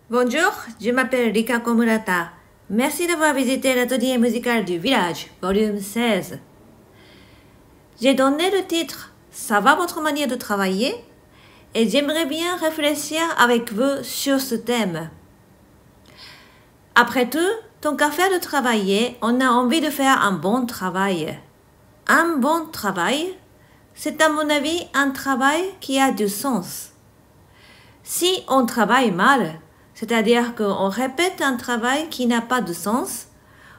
Bonjour, je m'appelle Rika Komurata. Merci d'avoir visité l'atelier musical du village, volume 16. J'ai donné le titre Ça va votre manière de travailler et j'aimerais bien réfléchir avec vous sur ce thème. Après tout, tant qu'à faire de travailler, on a envie de faire un bon travail. Un bon travail, c'est à mon avis un travail qui a du sens. Si on travaille mal, c'est-à-dire qu'on répète un travail qui n'a pas de sens,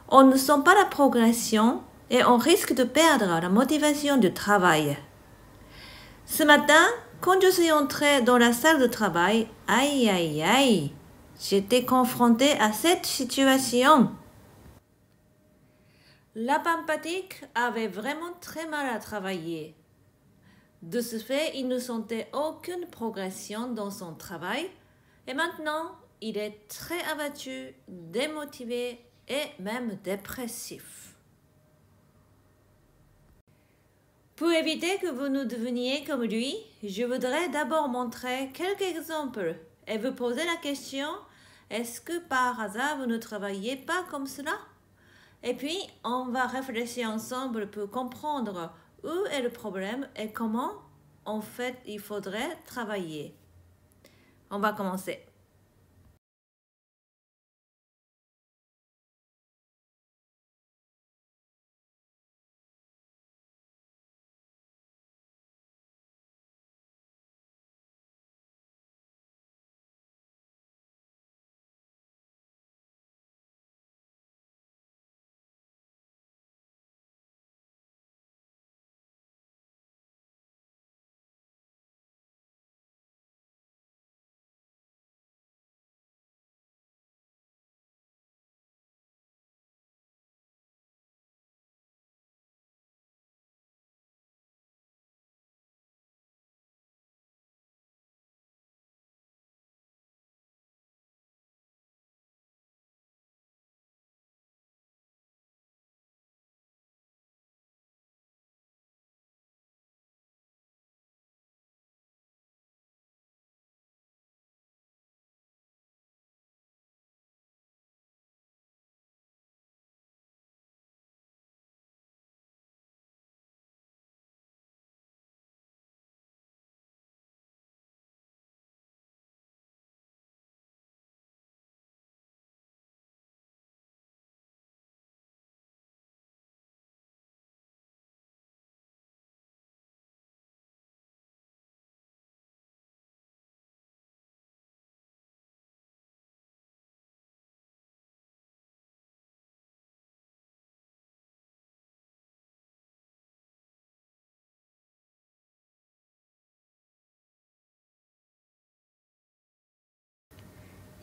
on ne sent pas la progression et on risque de perdre la motivation du travail. Ce matin, quand je suis entrée dans la salle de travail, aïe aïe aïe, j'étais confrontée à cette situation. La empathique avait vraiment très mal à travailler. De ce fait, il ne sentait aucune progression dans son travail et maintenant, il est très abattu, démotivé et même dépressif. Pour éviter que vous ne deveniez comme lui, je voudrais d'abord montrer quelques exemples et vous poser la question, est-ce que par hasard vous ne travaillez pas comme cela? Et puis, on va réfléchir ensemble pour comprendre où est le problème et comment, en fait, il faudrait travailler. On va commencer.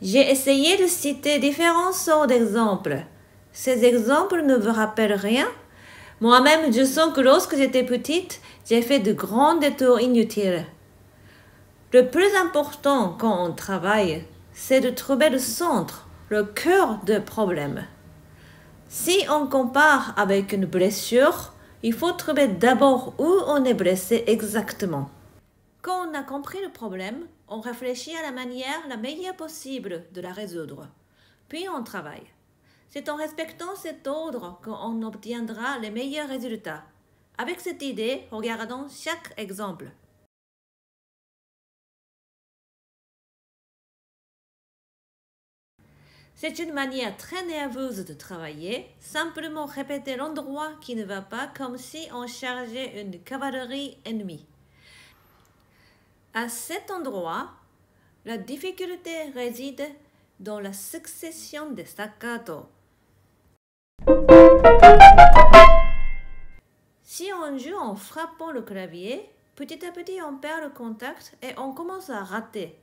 J'ai essayé de citer différentes sortes d'exemples. Ces exemples ne vous rappellent rien? Moi-même, je sens que lorsque j'étais petite, j'ai fait de grands détours inutiles. Le plus important quand on travaille, c'est de trouver le centre, le cœur du problème. Si on compare avec une blessure, il faut trouver d'abord où on est blessé exactement. Quand on a compris le problème, on réfléchit à la manière la meilleure possible de la résoudre. Puis on travaille. C'est en respectant cet ordre qu'on obtiendra les meilleurs résultats. Avec cette idée, regardons chaque exemple. C'est une manière très nerveuse de travailler, simplement répéter l'endroit qui ne va pas comme si on chargeait une cavalerie ennemie. À cet endroit, la difficulté réside dans la succession des staccato. Si on joue en frappant le clavier, petit à petit on perd le contact et on commence à rater.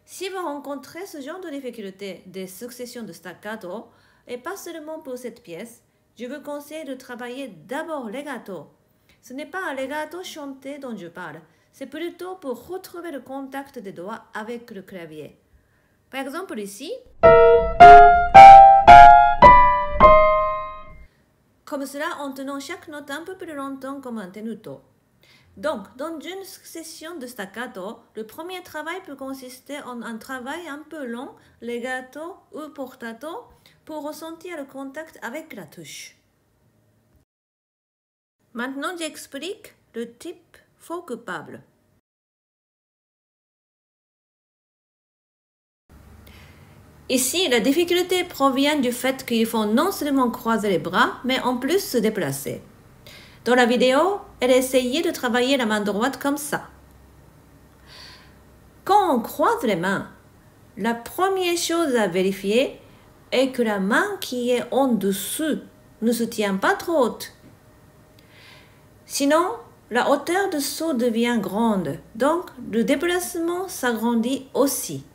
Si vous rencontrez ce genre de difficulté des successions de staccato, et pas seulement pour cette pièce, je vous conseille de travailler d'abord legato. Ce n'est pas un legato chanté dont je parle, c'est plutôt pour retrouver le contact des doigts avec le clavier. Par exemple ici, comme cela en tenant chaque note un peu plus longtemps comme un tenuto. Donc, dans une succession de staccato, le premier travail peut consister en un travail un peu long, legato ou portato, pour ressentir le contact avec la touche. Maintenant, j'explique le type faux coupable. Ici, la difficulté provient du fait qu'il faut non seulement croiser les bras, mais en plus se déplacer. Dans la vidéo, elle a essayé de travailler la main droite comme ça. Quand on croise les mains, la première chose à vérifier est que la main qui est en dessous ne se tient pas trop haute. Sinon, la hauteur de saut devient grande, donc le déplacement s'agrandit aussi.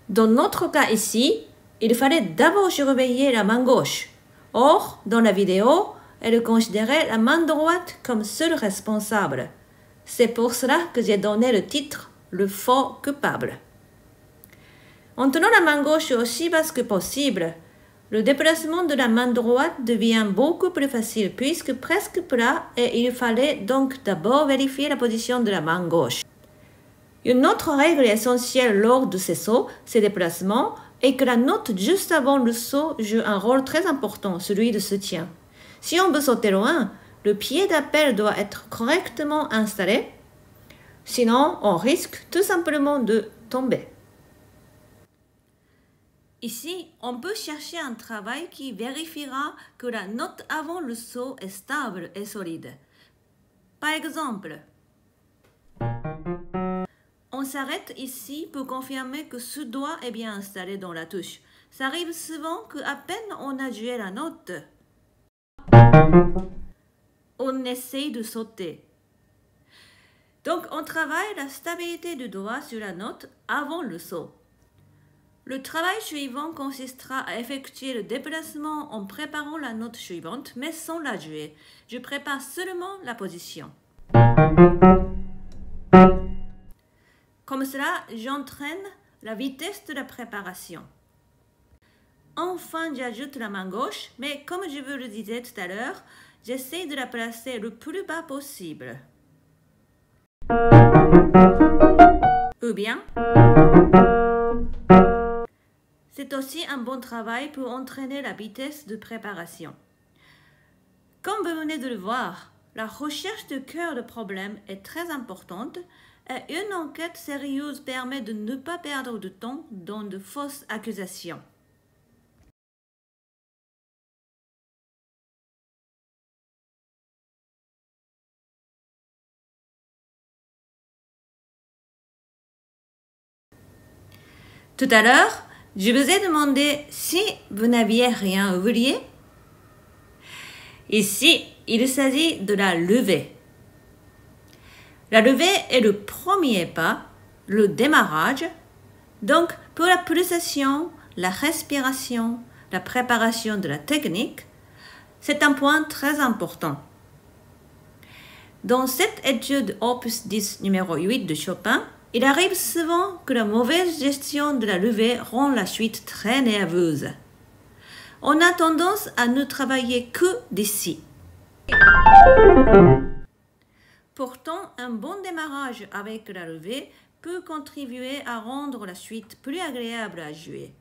Dans notre cas ici, il fallait d'abord surveiller la main gauche. Or, dans la vidéo, elle considérait la main droite comme seule responsable. C'est pour cela que j'ai donné le titre « Le faux coupable ». En tenant la main gauche aussi basse que possible, le déplacement de la main droite devient beaucoup plus facile puisque presque plat et il fallait donc d'abord vérifier la position de la main gauche. Une autre règle essentielle lors de ces déplacements, est que la note juste avant le saut joue un rôle très important, celui de soutien. Si on veut sauter loin, le pied d'appel doit être correctement installé, sinon on risque tout simplement de tomber. Ici, on peut chercher un travail qui vérifiera que la note avant le saut est stable et solide. Par exemple, on s'arrête ici pour confirmer que ce doigt est bien installé dans la touche. Ça arrive souvent qu'à peine on a joué la note, on essaye de sauter. Donc, on travaille la stabilité du doigt sur la note avant le saut. Le travail suivant consistera à effectuer le déplacement en préparant la note suivante, mais sans la jouer. Je prépare seulement la position. Comme cela, j'entraîne la vitesse de la préparation. Enfin, j'ajoute la main gauche, mais comme je vous le disais tout à l'heure, j'essaie de la placer le plus bas possible. Ou bien, c'est aussi un bon travail pour entraîner la vitesse de préparation. Comme vous venez de le voir, la recherche du cœur de problème est très importante et une enquête sérieuse permet de ne pas perdre de temps dans de fausses accusations. Tout à l'heure, je vous ai demandé si vous n'aviez rien oublié. Ici, il s'agit de la levée. La levée est le premier pas, le démarrage. Donc, pour la pulsation, la respiration, la préparation de la technique, c'est un point très important. Dans cette étude opus 10 numéro 8 de Chopin, il arrive souvent que la mauvaise gestion de la levée rend la suite très nerveuse. On a tendance à ne travailler que d'ici. Pourtant, un bon démarrage avec la levée peut contribuer à rendre la suite plus agréable à jouer.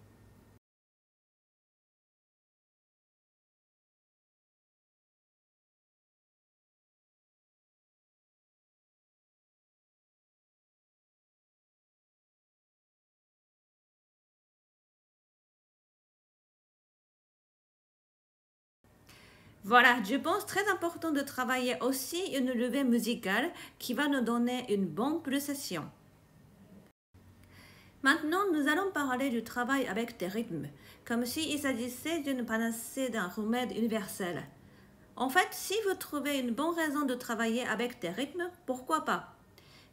Voilà, je pense très important de travailler aussi une levée musicale qui va nous donner une bonne pulsation. Maintenant, nous allons parler du travail avec des rythmes, comme s'il s'agissait d'une panacée d'un remède universel. En fait, si vous trouvez une bonne raison de travailler avec des rythmes, pourquoi pas?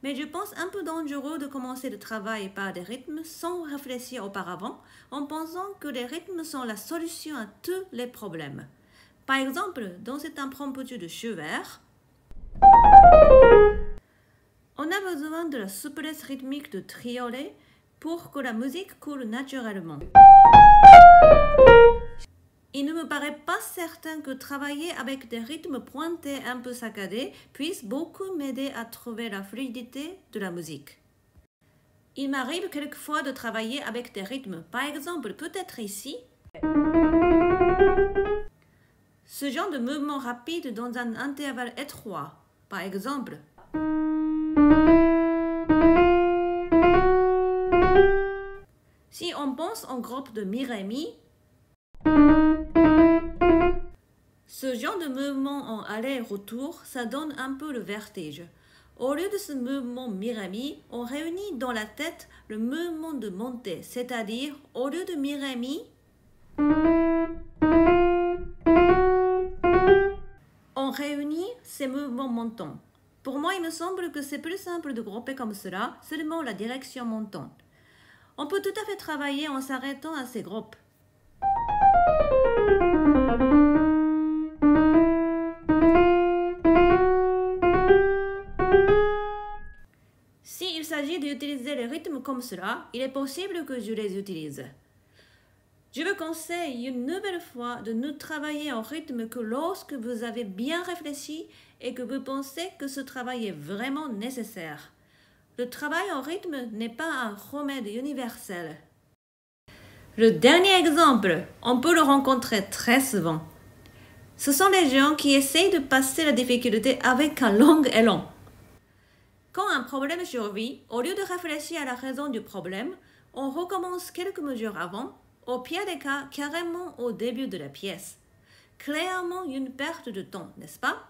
Mais je pense un peu dangereux de commencer le travail par des rythmes sans réfléchir auparavant, en pensant que les rythmes sont la solution à tous les problèmes. Par exemple, dans cet impromptu de Schubert, on a besoin de la souplesse rythmique de triolet pour que la musique coule naturellement. Il ne me paraît pas certain que travailler avec des rythmes pointés un peu saccadés puisse beaucoup m'aider à trouver la fluidité de la musique. Il m'arrive quelquefois de travailler avec des rythmes, par exemple peut-être ici. Ce genre de mouvement rapide dans un intervalle étroit, par exemple. Si on pense en groupe de mi, ré, mi, ce genre de mouvement en aller-retour, ça donne un peu le vertige. Au lieu de ce mouvement mi, ré, mi, on réunit dans la tête le mouvement de montée, c'est-à-dire au lieu de mi, ré, mi, on réunit ces mouvements montants. Pour moi, il me semble que c'est plus simple de grouper comme cela, seulement la direction montante. On peut tout à fait travailler en s'arrêtant à ces groupes. S'il s'agit d'utiliser les rythmes comme cela, il est possible que je les utilise. Je vous conseille une nouvelle fois de ne travailler en rythme que lorsque vous avez bien réfléchi et que vous pensez que ce travail est vraiment nécessaire. Le travail en rythme n'est pas un remède universel. Le dernier exemple, on peut le rencontrer très souvent. Ce sont les gens qui essayent de passer la difficulté avec un long élan. Quand un problème survient, au lieu de réfléchir à la raison du problème, on recommence quelques mesures avant, au pire des cas, carrément au début de la pièce. Clairement une perte de temps, n'est-ce pas?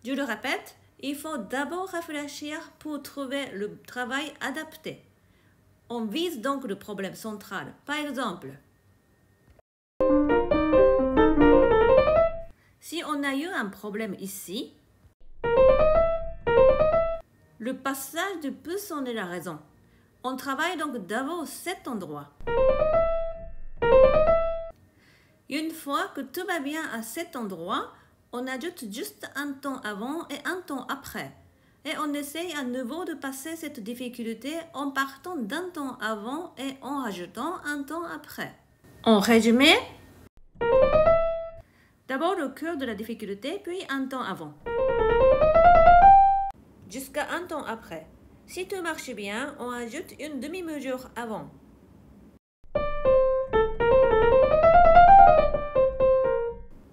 Je le répète, il faut d'abord réfléchir pour trouver le travail adapté. On vise donc le problème central. Par exemple, si on a eu un problème ici, le passage du pouce en est la raison. On travaille donc d'abord cet endroit. Une fois que tout va bien à cet endroit, on ajoute juste un temps avant et un temps après. Et on essaye à nouveau de passer cette difficulté en partant d'un temps avant et en rajoutant un temps après. En résumé, d'abord le cœur de la difficulté, puis un temps avant. Jusqu'à un temps après. Si tout marche bien, on ajoute une demi-mesure avant.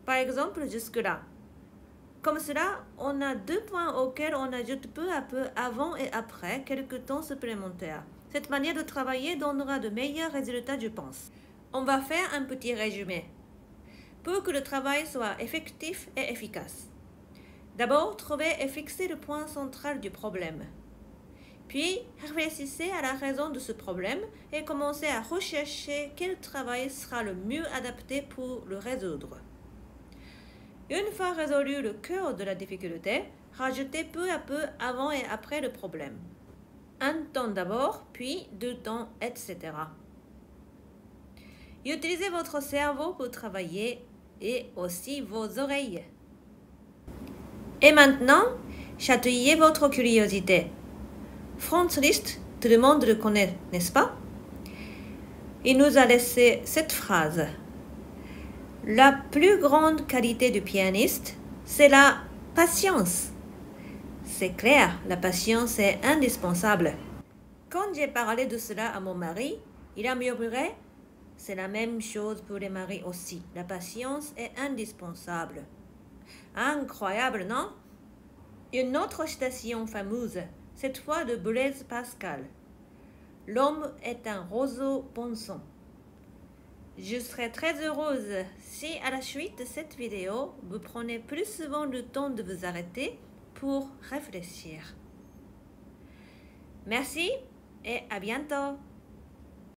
Par exemple, jusque-là. Comme cela, on a 2 points auxquels on ajoute peu à peu avant et après quelques temps supplémentaires. Cette manière de travailler donnera de meilleurs résultats, je pense. On va faire un petit résumé pour que le travail soit effectif et efficace. D'abord, trouvez et fixez le point central du problème. Puis, réfléchissez à la raison de ce problème et commencez à rechercher quel travail sera le mieux adapté pour le résoudre. Une fois résolu le cœur de la difficulté, rajoutez peu à peu avant et après le problème. Un temps d'abord, puis 2 temps, etc. Utilisez votre cerveau pour travailler et aussi vos oreilles. Et maintenant, chatouillez votre curiosité. Franz Liszt, tout le monde le connaît, n'est-ce pas? Il nous a laissé cette phrase. La plus grande qualité du pianiste, c'est la patience. C'est clair, la patience est indispensable. Quand j'ai parlé de cela à mon mari, il a murmuré « C'est la même chose pour les maris aussi. La patience est indispensable. » Incroyable, non? Une autre citation fameuse, cette fois de Blaise Pascal. « L'homme est un roseau pensant. » Je serais très heureuse si à la suite de cette vidéo, vous prenez plus souvent le temps de vous arrêter pour réfléchir. Merci et à bientôt.